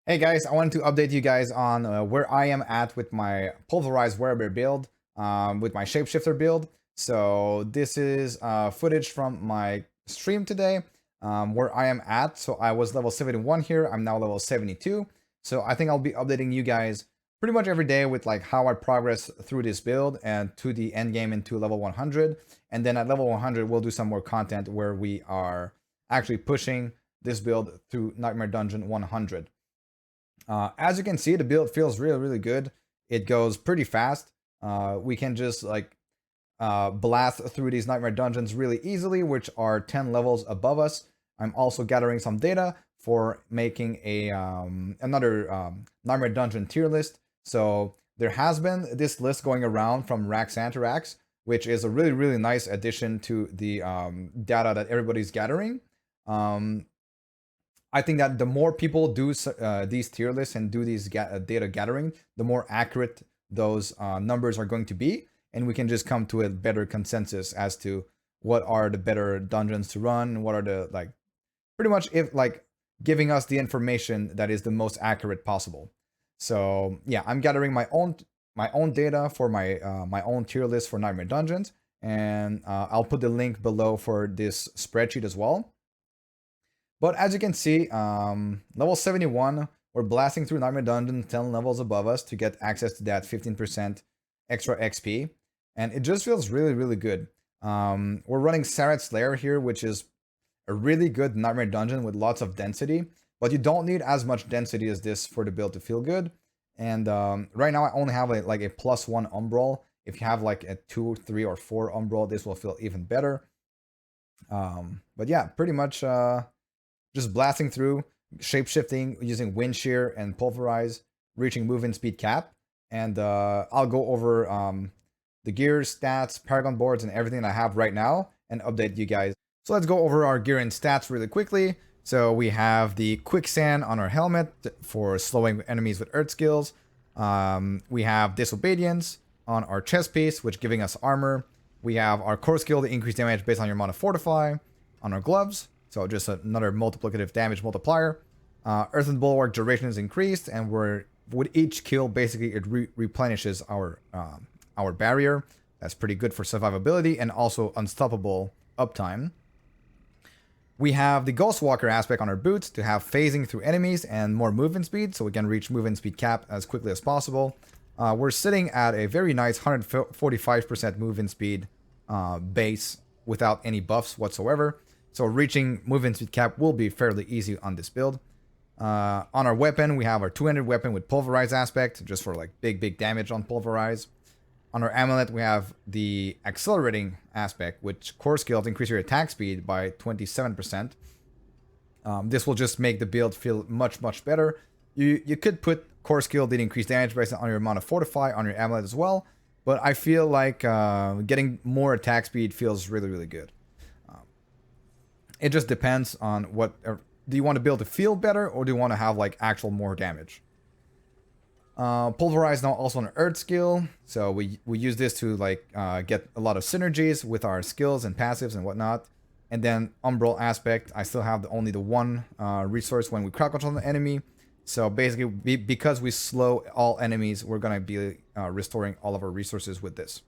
Hey guys, I wanted to update you guys on where I am at with my Pulverize wearable build, with my Shapeshifter build. So this is footage from my stream today, where I am at. So I was level 71 here, I'm now level 72. So I think I'll be updating you guys pretty much every day with like how I progress through this build and to the end game into level 100. And then at level 100, we'll do some more content where we are actually pushing this build through Nightmare Dungeon 100. As you can see, the build feels really good. It goes pretty fast. We can just like blast through these nightmare dungeons really easily, which are 10 levels above us. I'm also gathering some data for making a another nightmare dungeon tier list. So there has been this list going around from Raxan to Rax, which is a really nice addition to the data that everybody's gathering. I think that the more people do these tier lists and do these data gathering, the more accurate those numbers are going to be, and we can just come to a better consensus as to what are the better dungeons to run, what are the like, pretty much if like giving us the information that is the most accurate possible. So yeah, I'm gathering my own data for my my own tier list for Nightmare Dungeons, and I'll put the link below for this spreadsheet as well. But as you can see, level 71, we're blasting through Nightmare Dungeon 10 levels above us to get access to that 15% extra XP. And it just feels really good. We're running Sarat's Lair here, which is a really good Nightmare Dungeon with lots of density. But you don't need as much density as this for the build to feel good. And right now I only have like a +1 Umbral. If you have like a 2, 3, or 4 Umbral, this will feel even better. But yeah, pretty much just blasting through, shape-shifting using Wind Shear and Pulverize, reaching movement speed cap. And I'll go over the gears, stats, Paragon boards, and everything I have right now and update you guys. So let's go over our gear and stats really quickly. So we have the Quicksand on our helmet for slowing enemies with Earth skills. We have Disobedience on our chest piece, which giving us armor. We have our core skill to increase damage based on your amount of Fortify on our gloves. So just another multiplicative damage multiplier. Earthen Bulwark duration is increased, and with each kill, basically it replenishes our barrier. That's pretty good for survivability and also unstoppable uptime. We have the Ghostwalker aspect on our boots to have phasing through enemies and more movement speed, so we can reach movement speed cap as quickly as possible. We're sitting at a very nice 145% movement speed base without any buffs whatsoever. So reaching movement speed cap will be fairly easy on this build. On our weapon, we have our 200 weapon with Pulverize aspect, just for like big damage on Pulverize. On our amulet, we have the accelerating aspect, which core skills increase your attack speed by 27%. This will just make the build feel much better. You could put core skill that increase damage based on your amount of Fortify on your amulet as well, but I feel like getting more attack speed feels really good. It just depends on what do you want to build to feel better, or do you want to have like actual more damage. Pulverize now also an Earth skill, so we use this to like get a lot of synergies with our skills and passives and whatnot. And then Umbral aspect, I still have only the one resource when we crowd control the enemy. So basically, because we slow all enemies, we're gonna be restoring all of our resources with this.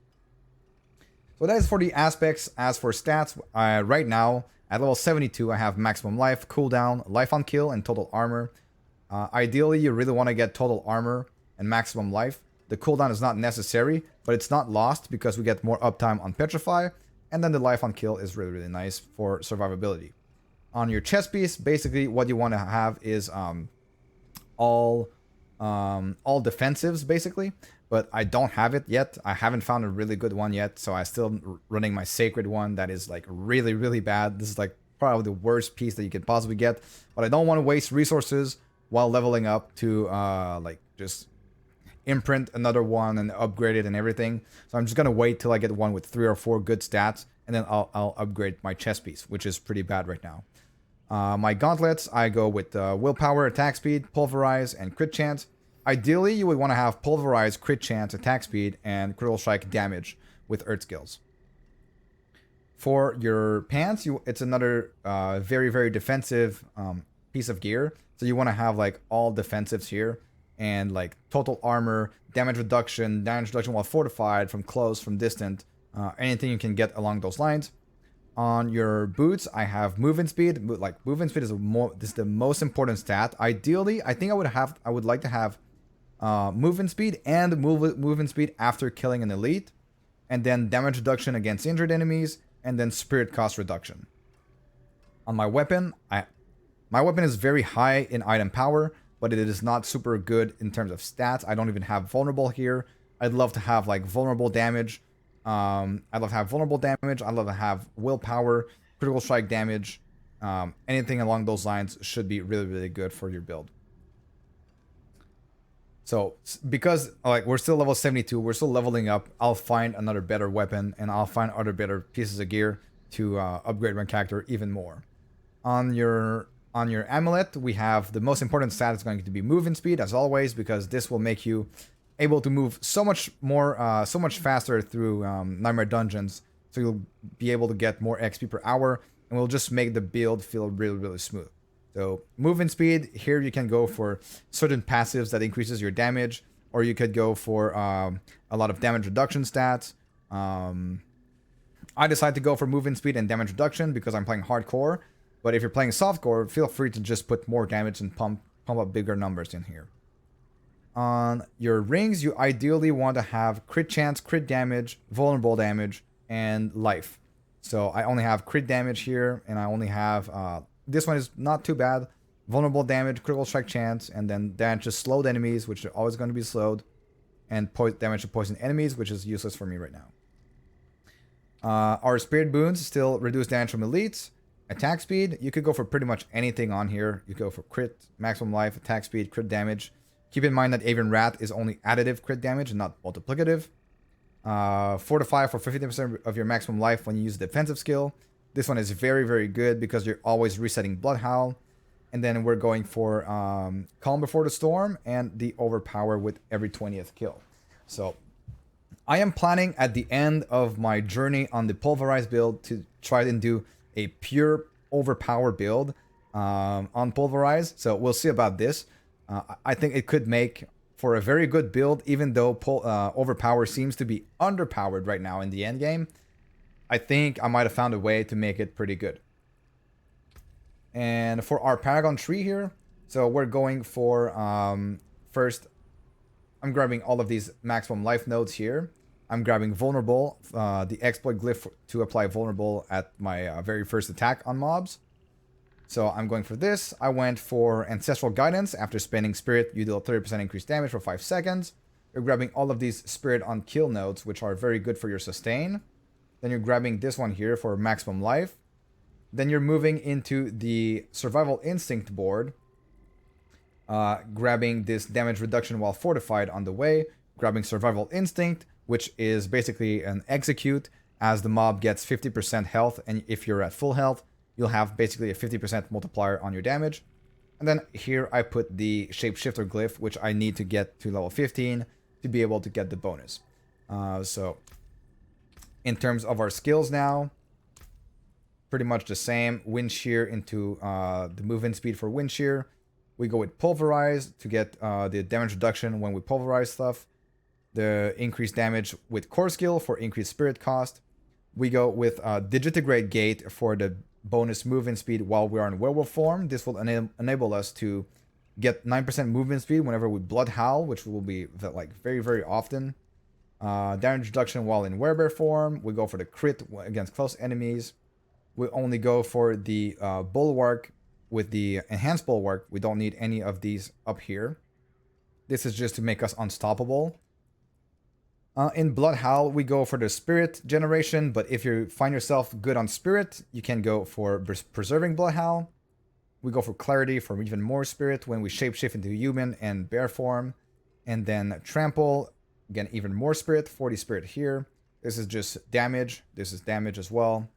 So that is for the aspects. As for stats, right now at level 72, I have maximum life, cooldown, life on kill, and total armor. Ideally, you really want to get total armor and maximum life. The cooldown is not necessary, but it's not lost because we get more uptime on Petrify, and then the life on kill is really nice for survivability. On your chest piece, basically what you want to have is all defensives, basically. But I don't have it yet. I haven't found a really good one yet, so I'm still running my sacred one that is like really bad. This is like probably the worst piece that you could possibly get, but I don't want to waste resources while leveling up to like just imprint another one and upgrade it and everything. So I'm just gonna wait till I get one with 3 or 4 good stats, and then I'll upgrade my chest piece, which is pretty bad right now. My gauntlets, I go with willpower, attack speed, pulverize, and crit chance. Ideally, you would want to have Pulverize, crit chance, attack speed, and critical strike damage with Earth skills. For your pants, it's another very defensive piece of gear So you want to have like all defensives here, and like total armor, damage reduction while fortified, from close, from distant, anything you can get along those lines. On your boots, I have movement speed. Like movement speed is this is the most important stat. Ideally, I think I would like to have movement speed and movement speed after killing an elite, and then damage reduction against injured enemies, and then spirit cost reduction. On my weapon, my weapon is very high in item power, but it is not super good in terms of stats. I don't even have vulnerable here. I'd love to have like vulnerable damage. I'd love to have vulnerable damage. I'd love to have willpower, critical strike damage. Anything along those lines should be really, really good for your build. So because like we're still level 72, we're still leveling up, I'll find another better weapon, and I'll find other better pieces of gear to upgrade my character even more. On your amulet, we have the most important stat is going to be movement speed, as always, because this will make you able to move so much more, so much faster through Nightmare Dungeons. So you'll be able to get more XP per hour, and will just make the build feel really, really smooth. So movement speed, here you can go for certain passives that increases your damage, or you could go for a lot of damage reduction stats. I decided to go for movement speed and damage reduction because I'm playing hardcore. But if you're playing softcore, feel free to just put more damage and pump up bigger numbers in here. On your rings, you ideally want to have crit chance, crit damage, vulnerable damage, and life. So I only have crit damage here, and I only have this one is not too bad. Vulnerable damage, critical strike chance, and then damage to slowed enemies, which are always going to be slowed, and damage to poison enemies, which is useless for me right now. Our spirit boons still reduce damage from elites. Attack speed, you could go for pretty much anything on here. You go for crit, maximum life, attack speed, crit damage. Keep in mind that Avian Rat is only additive crit damage and not multiplicative. Fortify for 50% of your maximum life when you use a defensive skill. This one is very, very good because you're always resetting Bloodhowl. And then we're going for Calm Before the Storm and the Overpower with every 20th kill. So I am planning at the end of my journey on the Pulverize build to try and do a pure Overpower build on Pulverize. So we'll see about this. I think it could make for a very good build, even though Overpower seems to be underpowered right now in the end game. I think I might have found a way to make it pretty good. And for our Paragon tree here, so we're going for, first, I'm grabbing all of these maximum life nodes here. I'm grabbing vulnerable, the exploit glyph to apply vulnerable at my very first attack on mobs. So I'm going for this. I went for Ancestral Guidance. After spending Spirit, you deal 30% increased damage for 5 seconds. You're grabbing all of these Spirit on kill nodes, which are very good for your sustain. Then you're grabbing this one here for maximum life. Then you're moving into the Survival Instinct board. Grabbing this damage reduction while fortified on the way. Grabbing Survival Instinct, which is basically an execute as the mob gets 50% health. And if you're at full health, you'll have basically a 50% multiplier on your damage. And then here I put the Shapeshifter glyph, which I need to get to level 15 to be able to get the bonus. So in terms of our skills now, pretty much the same. Wind Shear into the movement speed for Wind Shear. We go with Pulverize to get the damage reduction when we pulverize stuff. The increased damage with Core Skill for increased spirit cost. We go with Digitigrade Gate for the bonus movement speed while we are in werewolf form. This will enable us to get 9% movement speed whenever we blood howl, which will be like very, very often. Damage reduction while in werebear form. We go for the crit against close enemies. We only go for the bulwark with the enhanced bulwark. We don't need any of these up here. This is just to make us unstoppable. In Blood Howl, we go for the Spirit generation, but if you find yourself good on Spirit, you can go for Preserving Blood Howl. We go for Clarity for even more Spirit when we shapeshift into human and bear form. And then Trample, again, even more Spirit, 40 Spirit here. This is just damage. This is damage as well.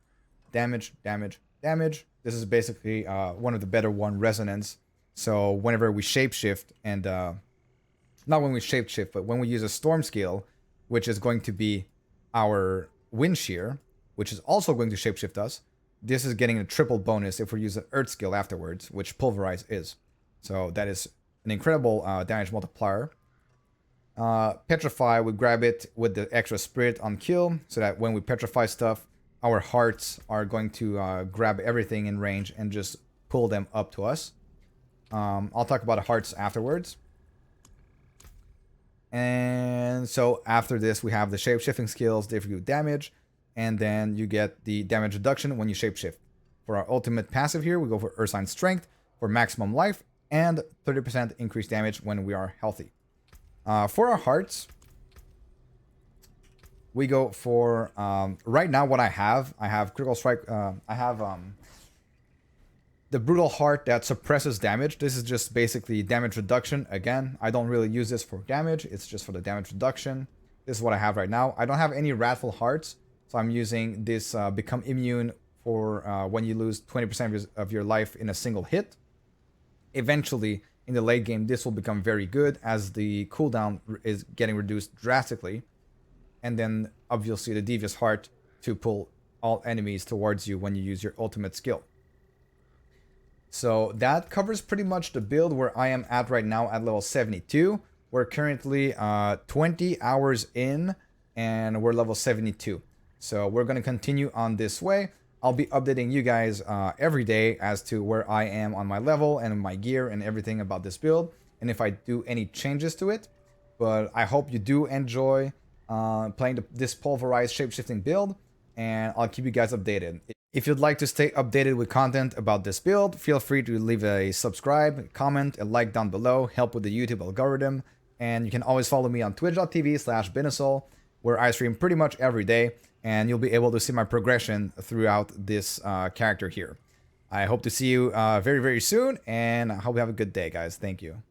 Damage, damage, damage. This is basically one of the better one, Resonance. So whenever we shapeshift, and not when we shapeshift, but when we use a Storm skill, which is going to be our Wind Shear, which is also going to shapeshift us. This is getting a triple bonus if we use an Earth skill afterwards, which Pulverize is. So that is an incredible damage multiplier. Petrify, we grab it with the extra spirit on kill, so that when we petrify stuff, our hearts are going to grab everything in range and just pull them up to us. I'll talk about hearts afterwards. And so after this, we have the shape-shifting skills, they do damage, and then you get the damage reduction when you shapeshift. For our ultimate passive here, we go for Ursine Strength for maximum life and 30% increased damage when we are healthy. For our hearts, we go for, right now what I have Critical Strike, I have the Brutal Heart that suppresses damage. This is just basically damage reduction. Again, I don't really use this for damage, it's just for the damage reduction. This is what I have right now. I don't have any Wrathful Hearts, so I'm using this Become Immune for when you lose 20% of your life in a single hit. Eventually, in the late game, this will become very good as the cooldown is getting reduced drastically. And then, obviously, the Devious Heart to pull all enemies towards you when you use your ultimate skill. So that covers pretty much the build where I am at right now at level 72. We're currently 20 hours in, and we're level 72. So we're going to continue on this way. I'll be updating you guys every day as to where I am on my level and my gear and everything about this build, and if I do any changes to it. But I hope you do enjoy playing this pulverized shapeshifting build, and I'll keep you guys updated. If you'd like to stay updated with content about this build, feel free to leave a subscribe, comment, a like down below, help with the YouTube algorithm, and you can always follow me on twitch.tv/Binasol, where I stream pretty much every day, and you'll be able to see my progression throughout this character here. I hope to see you very, very soon, and I hope you have a good day, guys. Thank you.